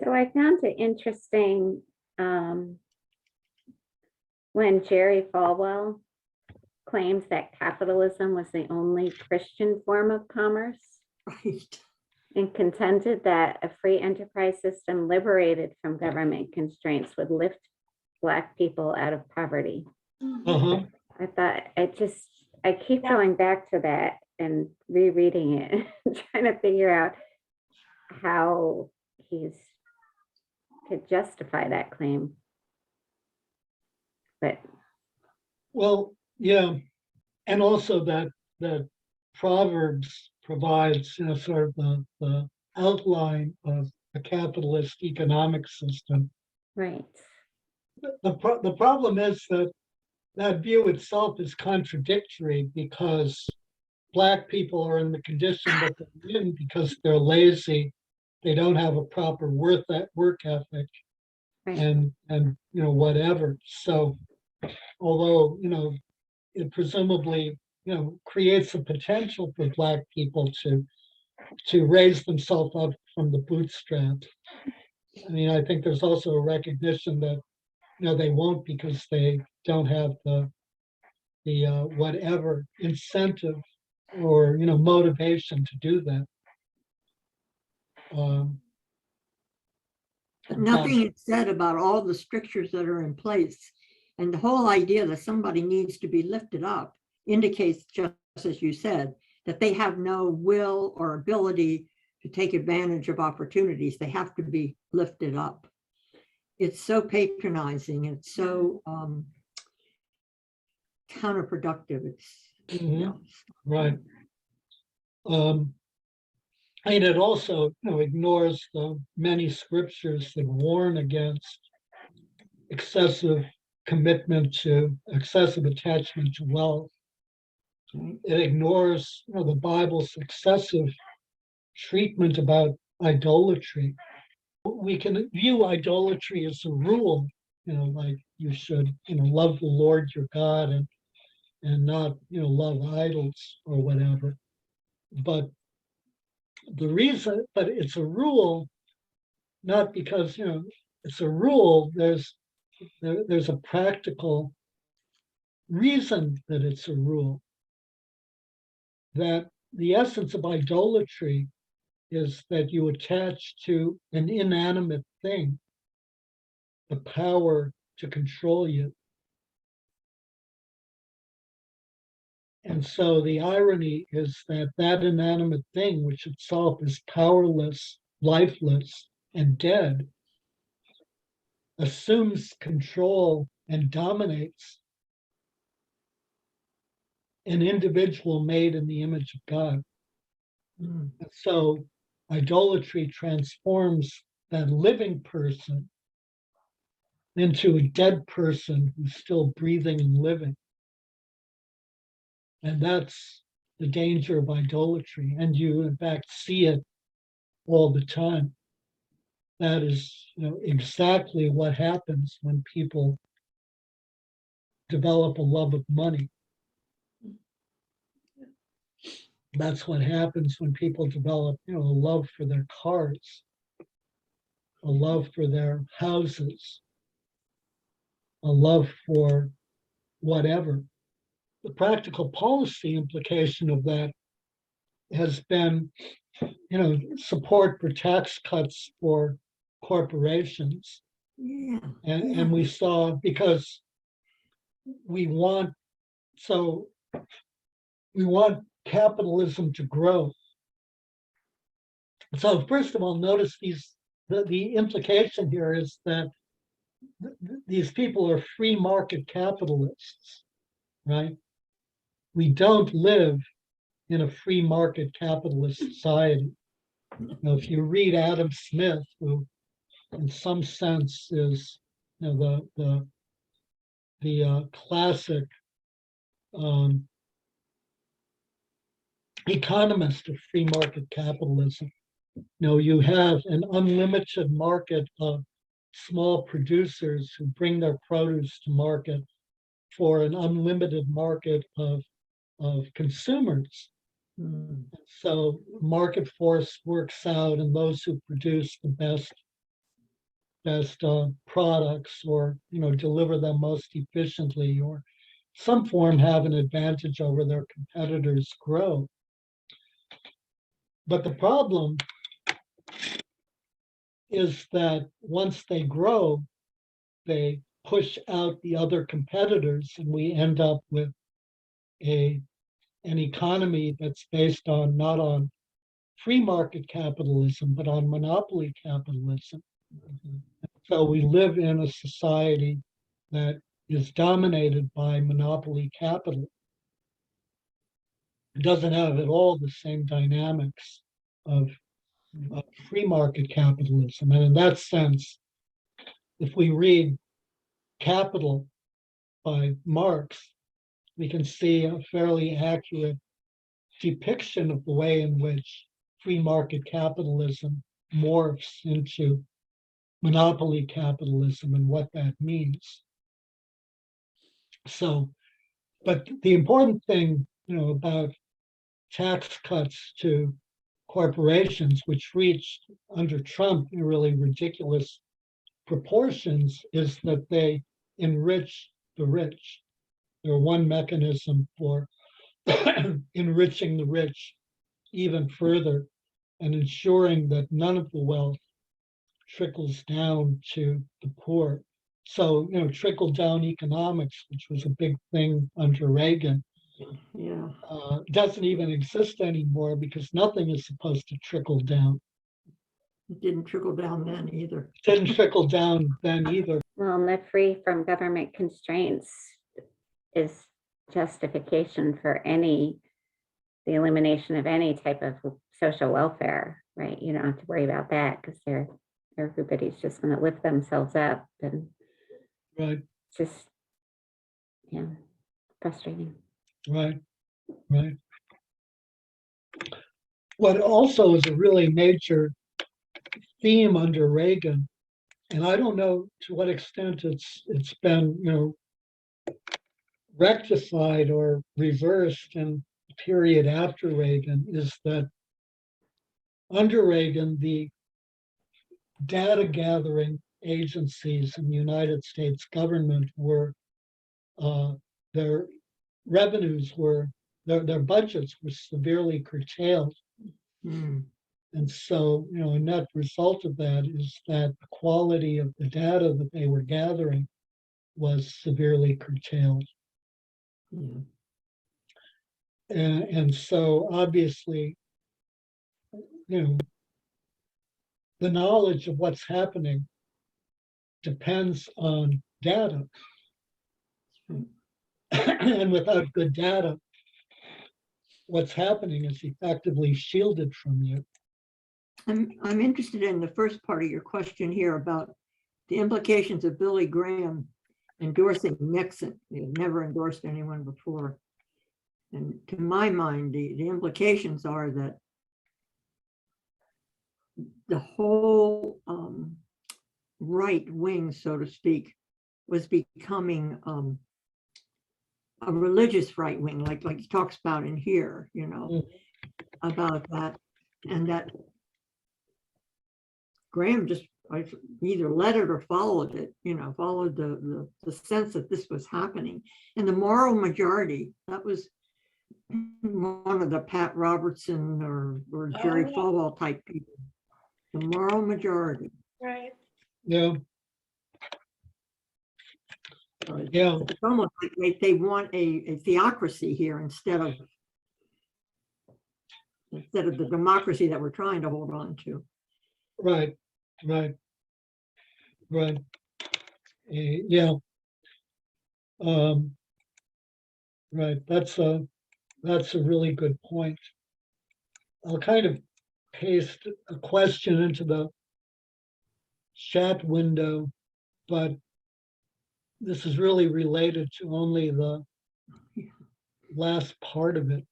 So I found it interesting when Jerry Falwell claims that capitalism was the only Christian form of commerce. Right. And contended that a free enterprise system liberated from government constraints would lift Black people out of poverty. I thought I keep going back to that and rereading it, trying to figure out how he's could justify that claim. But well, yeah, and also that Proverbs provides, sort of the outline of a capitalist economic system. right. The problem is that view itself is contradictory because Black people are in the condition that they're in because they're lazy, they don't have a proper work ethic, Right. and whatever. So although it presumably creates a potential for Black people to raise themselves up from the bootstraps. I mean, I think there's also a recognition that they won't, because they don't have the whatever incentive or motivation to do that. Nothing is said about all the strictures that are in place. And the whole idea that somebody needs to be lifted up indicates, just as you said, that they have no will or ability to take advantage of opportunities. They have to be lifted up. It's so patronizing. It's so counterproductive. It's right. And it also ignores the many scriptures that warn against excessive attachment to wealth. It ignores the Bible's excessive treatment about idolatry. We can view idolatry as a rule, like you should love the Lord your God and not love idols or whatever. But it's a rule, not because it's a rule. There's a practical reason that it's a rule. That the essence of idolatry is that you attach to an inanimate thing the power to control you. And so the irony is that inanimate thing, which itself is powerless, lifeless, and dead, assumes control and dominates an individual made in the image of God. And so idolatry transforms that living person into a dead person who's still breathing and living. And that's the danger of idolatry. And you, in fact, see it all the time. That is, exactly what happens when people develop a love of money. That's what happens when people develop, a love for their cars, a love for their houses, a love for whatever. The practical policy implication of that has been, support for tax cuts for corporations. And we saw, because we want capitalism to grow. So first of all, notice the implication here is that these people are free market capitalists, right? We don't live in a free market capitalist society. If you read Adam Smith, who in some sense is the classic economist of free market capitalism, you have an unlimited market of small producers who bring their produce to market for an unlimited market of consumers. So market force works out, and those who produce the best products, or deliver them most efficiently, or some form have an advantage over their competitors, grow. But the problem is that once they grow, they push out the other competitors, and we end up with an economy that's based not on free market capitalism, but on monopoly capitalism. So we live in a society that is dominated by monopoly capital. It doesn't have at all the same dynamics of free market capitalism. And in that sense, if we read Capital by Marx, we can see a fairly accurate depiction of the way in which free market capitalism morphs into monopoly capitalism and what that means. So, but the important thing about tax cuts to corporations, which reached under Trump really ridiculous proportions, is that they enrich the rich. They're one mechanism for enriching the rich even further and ensuring that none of the wealth trickles down to the poor. So, trickle down economics, which was a big thing under Reagan, Yeah. doesn't even exist anymore because nothing is supposed to trickle down. It didn't trickle down then either. Didn't trickle down then either. Well, and the free from government constraints is justification for the elimination of any type of social welfare, right? You don't have to worry about that because everybody's just going to lift themselves up, and Right, just, frustrating. right. What also is a really major theme under Reagan, and I don't know to what extent it's been, rectified or reversed in the period after Reagan, is that under Reagan, the data gathering agencies in the United States government were, their revenues were, their budgets were severely curtailed. Hmm. And so, a net result of that is that the quality of the data that they were gathering was severely curtailed. Yeah. And so obviously, the knowledge of what's happening depends on data. And without good data, what's happening is effectively shielded from you. I'm interested in the first part of your question here about the implications of Billy Graham endorsing Nixon. He had never endorsed anyone before. And to my mind, the implications are that the whole right wing, so to speak, was becoming a religious right wing, like he talks about in here, about that, and that Graham just either led it or followed it, followed the sense that this was happening. And the moral majority, that was one of the Pat Robertson or Jerry Falwell type people. The moral majority. Right. Yeah. Yeah. It's almost like they want a theocracy here instead of the democracy that we're trying to hold on to. Right. Yeah. Right. That's a really good point. I'll kind of paste a question into the chat window, but this is really related to only the last part of it.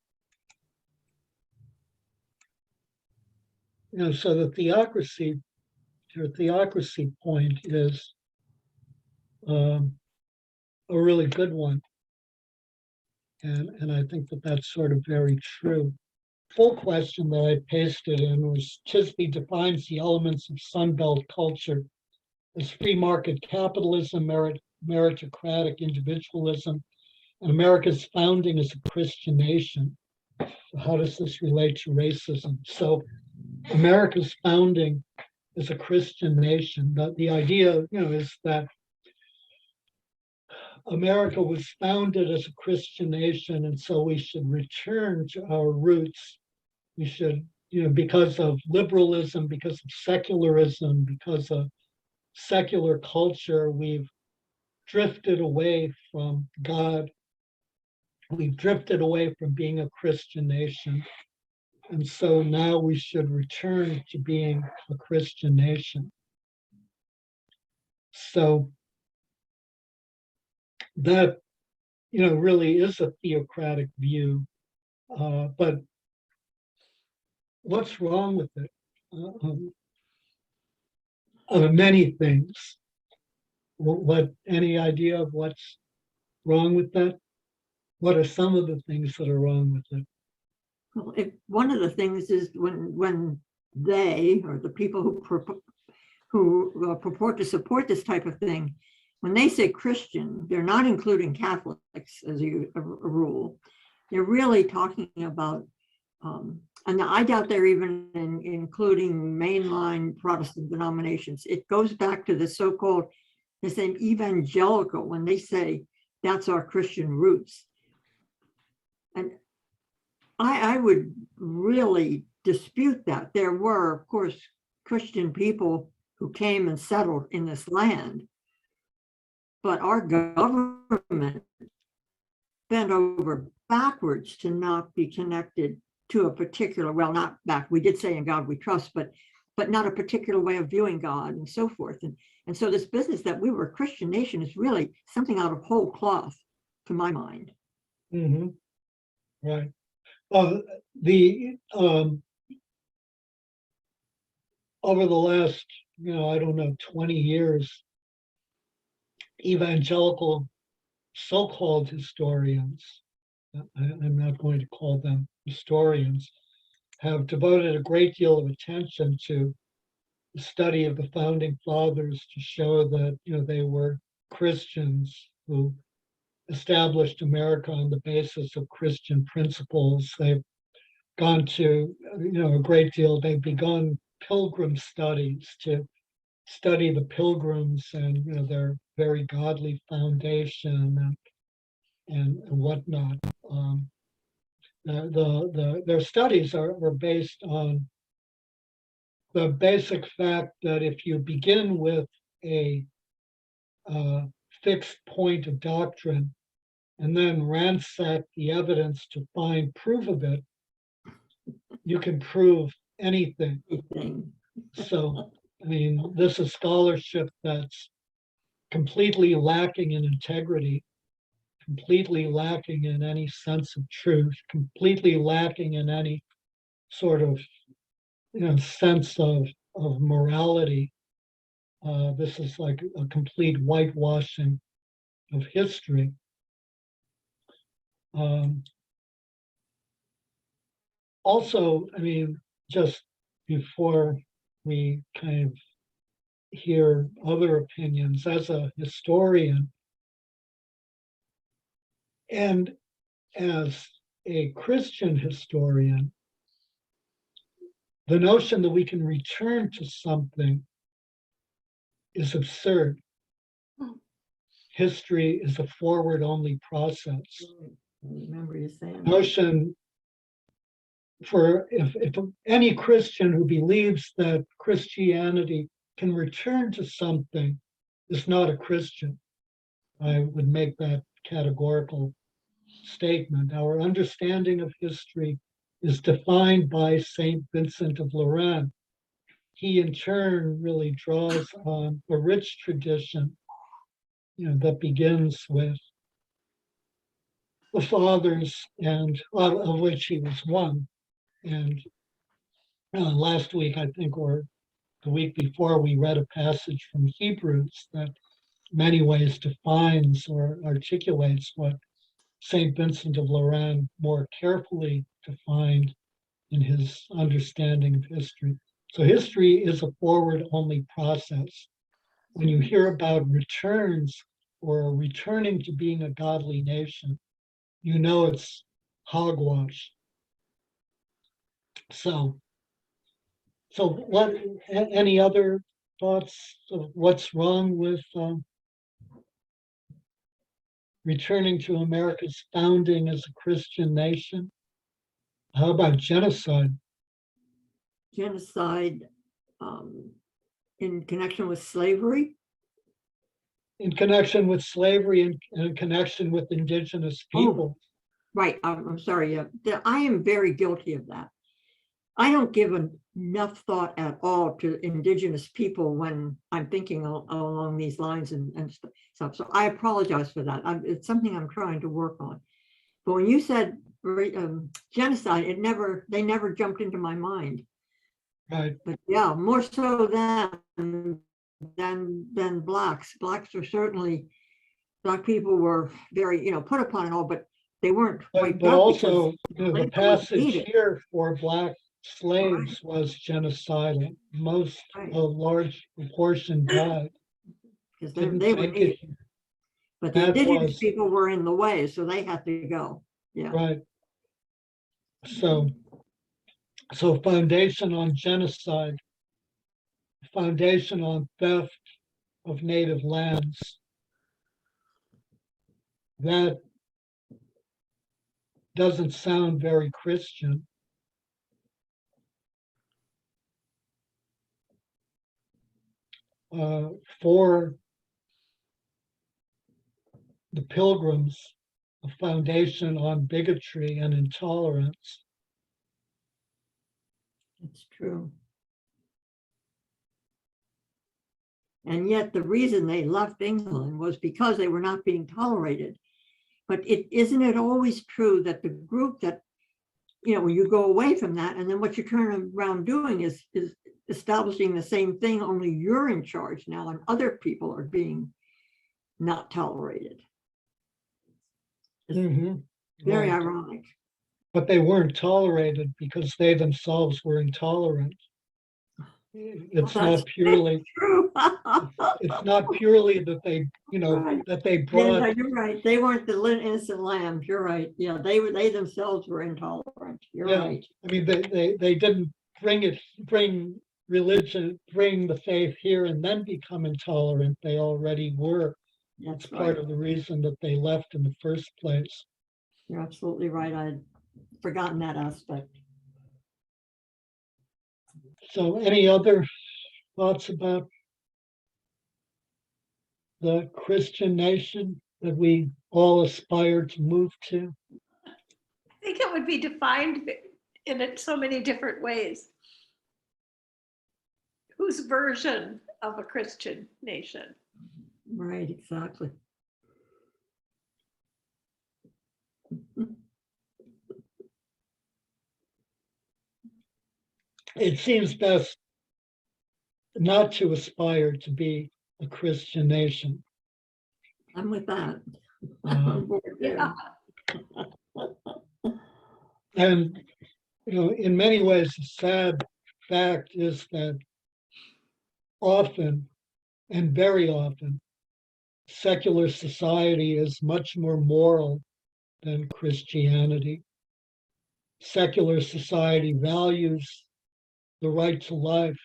So the theocracy point is a really good one. And I think that that's sort of very true. Full question that I pasted in was, Tisby defines the elements of Sunbelt culture as free market capitalism, meritocratic individualism, and America's founding as a Christian nation. So how does this relate to racism? So America's founding as a Christian nation, the idea, is that America was founded as a Christian nation, and so we should return to our roots. We should, because of liberalism, because of secularism, because of secular culture, we've drifted away from God. We've drifted away from being a Christian nation. And so now we should return to being a Christian nation. So that, really is a theocratic view. But what's wrong with it? Many things. Any idea of what's wrong with that? what are some of the things that are wrong with it? Well, one of the things is when they, or the people who purport to support this type of thing, when they say Christian, they're not including Catholics as a rule. They're really talking about, and I doubt they're even including mainline Protestant denominations. It goes back to the so-called, the same evangelical, when they say that's our Christian roots. And I would really dispute that. There were, of course, Christian people who came and settled in this land, but our government bent over backwards to not be connected to a particular, well, not back, we did say in God we trust, but not a particular way of viewing God and so forth. And so this business that we were a Christian nation is really something out of whole cloth, to my mind. Mm-hmm. Right. Well, over the last, I don't know, 20 years, evangelical so-called historians, I'm not going to call them historians, have devoted a great deal of attention to the study of the founding fathers to show that, they were Christians who established America on the basis of Christian principles. They've gone to, a great deal, they've begun pilgrim studies to study the pilgrims and, their very godly foundation and whatnot. Their studies are based on the basic fact that if you begin with a fixed point of doctrine and then ransack the evidence to find proof of it, you can prove anything. So, this is scholarship that's completely lacking in integrity, completely lacking in any sense of truth, completely lacking in any sort of sense of morality. This is like a complete whitewashing of history. Also, just before we kind of hear other opinions, as a historian and as a Christian historian, the notion that we can return to something is absurd. History is a forward-only process. I remember you saying that. Notion for if any Christian who believes that Christianity can return to something is not a Christian. I would make that categorical statement. Our understanding of history is defined by Saint Vincent of Lorraine. He in turn really draws on a rich tradition, that begins with the fathers, and of which he was one. And last week, I think, or the week before, we read a passage from Hebrews that many ways defines or articulates what Saint Vincent of Lorraine more carefully defined in his understanding of history. So history is a forward-only process. When you hear about returns or returning to being a godly nation, it's hogwash. So what? Any other thoughts of what's wrong with returning to America's founding as a Christian nation? How about genocide? Genocide in connection with slavery? In connection with slavery and in connection with indigenous people. Right, I'm sorry. I am very guilty of that. I don't give enough thought at all to indigenous people when I'm thinking along these lines and stuff. So I apologize for that. It's something I'm trying to work on. But when you said genocide, they never jumped into my mind. Right. But yeah, more so than blacks. Blacks are certainly, Black people were very, put upon and all, but they weren't wiped But out also, because the labor was passage needed. here for Black slaves was genocidal. Most, Right. a large proportion died. Because Didn't they were make needed. it. But the That indigenous was people were in the way, so they had to go. Yeah. right. So foundation on genocide, foundation on theft of native lands. That doesn't sound very Christian. For the Pilgrims, a foundation on bigotry and intolerance. It's true. And yet the reason they left England was because they were not being tolerated. But isn't it always true that the group that, when you go away from that, and then what you turn around doing is establishing the same thing, only you're in charge now and other people are being not tolerated. Mm-hmm. Very Right. ironic. But they weren't tolerated because they themselves were intolerant. It's Well, not purely, true. it's not purely that they, Right. that they Yeah, brought. no, you're right. They weren't the innocent lambs. You're right. Yeah, they themselves were intolerant. You're Yeah. right. I mean, they didn't bring religion, bring the faith here and then become intolerant. They already were. That's It's right. part of the reason that they left in the first place. You're absolutely right. I'd forgotten that aspect. So any other thoughts about the Christian nation that we all aspire to move to? I think it would be defined in so many different ways. Whose version of a Christian nation? Right, exactly. It seems best not to aspire to be a Christian nation. I'm with that. Uh, Yeah. And, in many ways, the sad fact is that often, and very often, secular society is much more moral than Christianity. Secular society values the right to life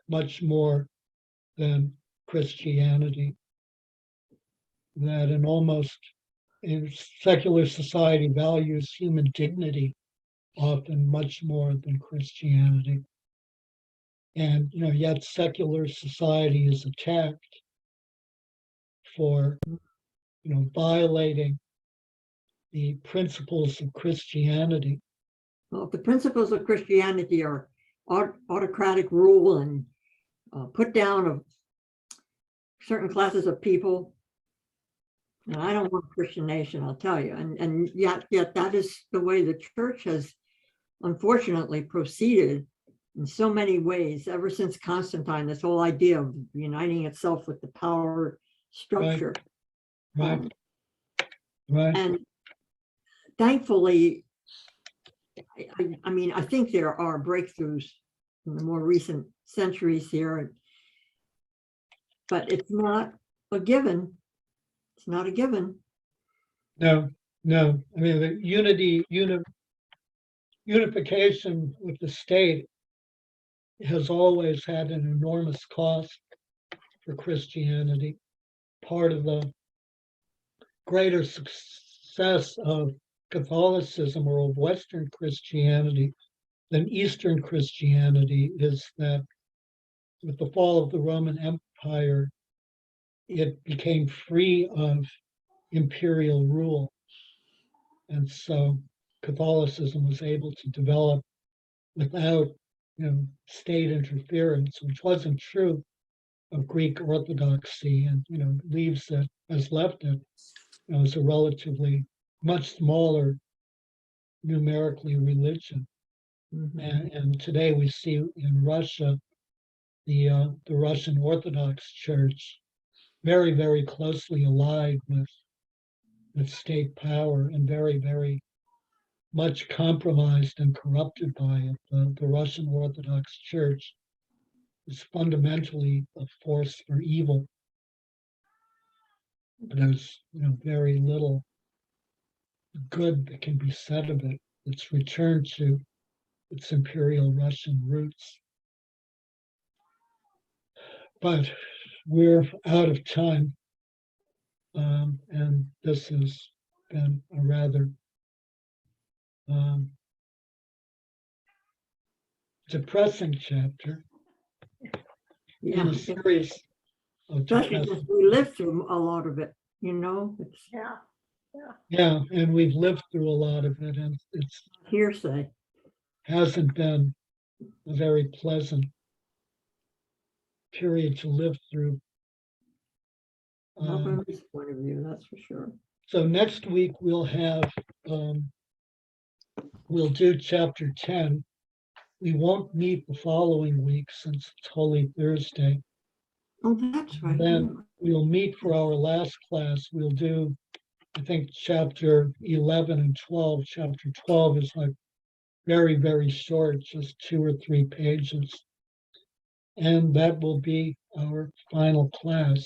much more than Christianity. That in secular society values human dignity often much more than Christianity. And yet secular society is attacked for violating the principles of Christianity. Well, if the principles of Christianity are autocratic rule and put down of certain classes of people, and I don't want a Christian nation, I'll tell you. And yet that is the way the church has unfortunately proceeded in so many ways ever since Constantine, this whole idea of uniting itself with the power structure. Right. Right. And thankfully, I mean, I think there are breakthroughs in the more recent centuries here, but it's not a given. It's not a given. No. I mean, the unification with the state has always had an enormous cost for Christianity. Part of the greater success of Catholicism or of Western Christianity than Eastern Christianity is that with the fall of the Roman Empire, it became free of imperial rule. And so Catholicism was able to develop without state interference, which wasn't true of Greek Orthodoxy, and has left it as a relatively much smaller numerically religion. And today we see in Russia the Russian Orthodox Church very, very closely allied with with state power and very, very much compromised and corrupted by it. The Russian Orthodox Church is fundamentally a force for evil. There's very little good that can be said of it. It's returned to its imperial Russian roots. But we're out of time, and this has been a rather depressing chapter in Yeah, a series of especially depressing. because we lived through a lot of it, it's Yeah. Yeah, and we've lived through a lot of it, and it's hearsay. hasn't been a very pleasant period to live through. Not from this point of view, that's for sure. So next week we'll have we'll do chapter 10. We won't meet the following week since it's Holy Thursday. Oh, that's right. Then we'll meet for our last class. We'll do, I think, chapter 11 and 12. Chapter 12 is like very, very short, just 2 or 3 pages. And that will be our final class.